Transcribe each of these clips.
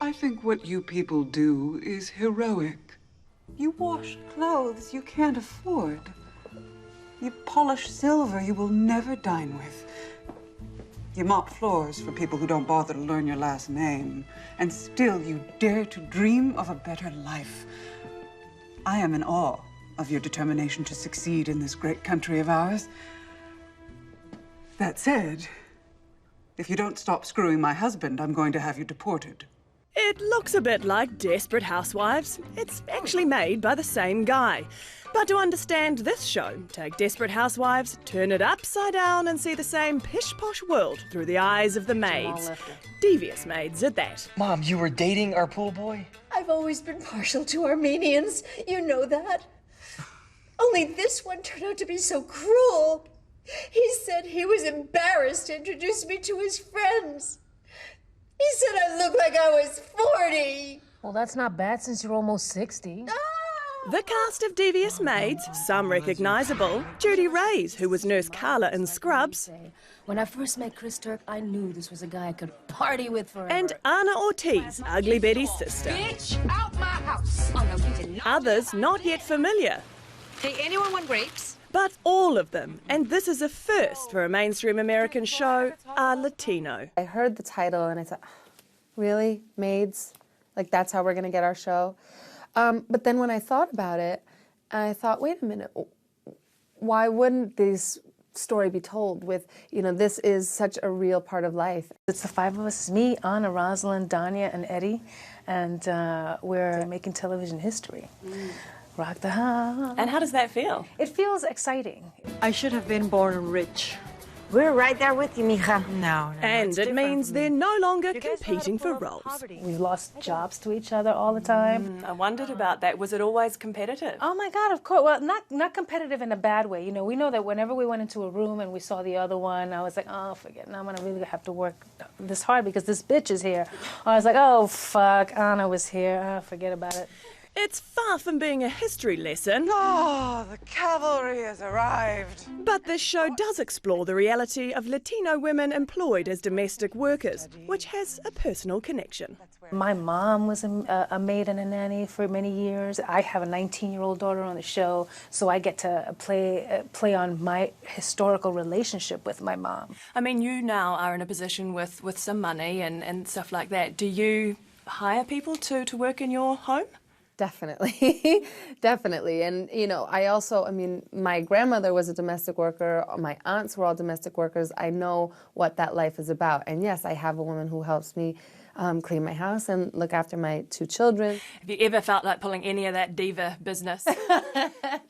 I think what you people do is heroic. You wash clothes you can't afford. You polish silver you will never dine with. You mop floors for people who don't bother to learn your last name. And still you dare to dream of a better life. I am in awe of your determination to succeed in this great country of ours. That said, if you don't stop screwing my husband, I'm going to have you deported. It looks a bit like Desperate Housewives. It's actually made by the same guy. But to understand this show, take Desperate Housewives, turn it upside down and see the same pish-posh world through the eyes of the maids. Devious Maids at that. Mom, you were dating our pool boy? I've always been partial to Armenians. You know that. Only this one turned out to be so cruel. He said he was embarrassed to introduce me to his friends. He said I looked like I was 40. Well, that's not bad since you're almost 60. The cast of Devious Maids, some recognisable. Judy Ray's, who was Nurse Carla in Scrubs. When I first met Chris Turk, I knew this was a guy I could party with forever. And Anna Ortiz, Ugly Betty's sister. Bitch, out my house. Oh, no, you did not. Others not yet familiar. Hey, anyone want grapes? But all of them, and this is a first for a mainstream American show, are Latino. I heard the title and I thought, really? Maids? Like, that's how we're going to get our show? But then when I thought about it, I thought, wait a minute, why wouldn't this story be told with, you know, this is such a real part of life. It's the five of us, it's me, Anna, Rosalind, Danya, and Eddie, and we're making television history. Rock the house. And how does that feel? It feels exciting. I should have been born rich. We're right there with you, mija. No. And it means they're no longer competing for roles. We've lost jobs to each other all the time. I wondered about that. Was it always competitive? Oh my God, of course. Well, not competitive in a bad way. You know, we know that whenever we went into a room and we saw the other one, I was like, oh, forget it. Now I'm gonna really have to work this hard because this bitch is here. I was like, oh, fuck, Anna was here. Oh, forget about it. It's far from being a history lesson. Oh, the cavalry has arrived. But this show does explore the reality of Latino women employed as domestic workers, which has a personal connection. My mom was a maid and a nanny for many years. I have a 19-year-old daughter on the show, so I get to play on my historical relationship with my mom. I mean, you now are in a position with some money and stuff like that. Do you hire people to work in your home? Definitely, definitely. And, you know, I mean, my grandmother was a domestic worker. My aunts were all domestic workers. I know what that life is about. And yes, I have a woman who helps me clean my house and look after my 2 children. Have you ever felt like pulling any of that diva business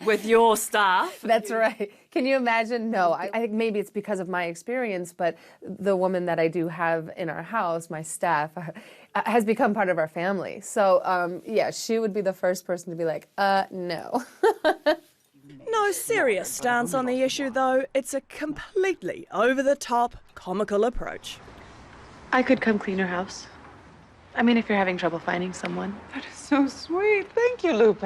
with your staff? That's right. Can you imagine? No, I think maybe it's because of my experience, but the woman that I do have in our house, my staff, has become part of our family. So, yeah, she would be the first person to be like, no. No serious stance on the issue, though. It's a completely over-the-top, comical approach. I could come clean your house. I mean, if you're having trouble finding someone. That is so sweet. Thank you, Lupe.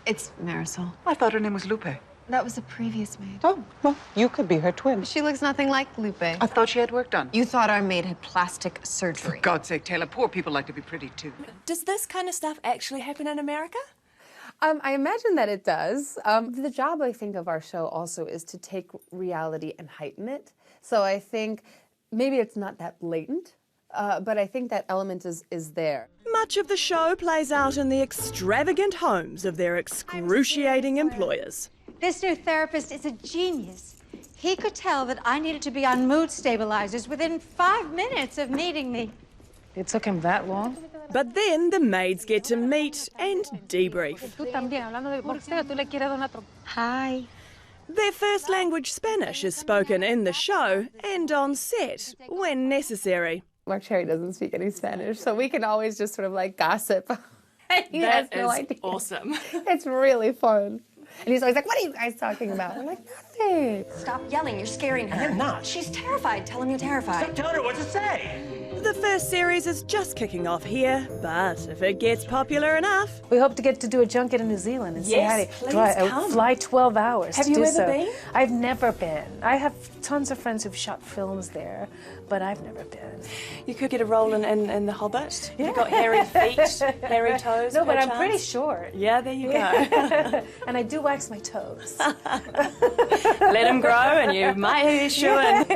It's Marisol. I thought her name was Lupe. That was a previous maid. Oh, well, you could be her twin. She looks nothing like Lupe. I thought she had work done. You thought our maid had plastic surgery. For God's sake, Taylor, poor people like to be pretty, too. Does this kind of stuff actually happen in America? I imagine that it does. The job, I think, of our show also is to take reality and heighten it. So I think maybe it's not that blatant, but I think that element is there. Much of the show plays out in the extravagant homes of their excruciating employers. This new therapist is a genius. He could tell that I needed to be on mood stabilizers within 5 minutes of meeting me. It took him that long? But then the maids get to meet and debrief. Hi. Their first language Spanish is spoken in the show and on set when necessary. Mark Cherry doesn't speak any Spanish, so we can always just sort of like gossip. He That has no is idea. awesome. It's really fun. And he's always like, what are you guys talking about? I'm like, nothing. Stop yelling, you're scaring her. I am not. She's terrified. Tell him you're terrified. Stop telling her what to say. The first series is just kicking off here, but if it gets popular enough... We hope to get to do a junket in New Zealand and say hi. Yes, please come. Fly 12 hours Have to you do ever so. been? I've never been. I have tons of friends who've shot films there, but I've never been. You could get a role in The Hobbit. You've got hairy feet, hairy toes. No, but I'm perchance. pretty short. Yeah, there you go. And I do wax my toes. Let them grow and you might be a shoo-in.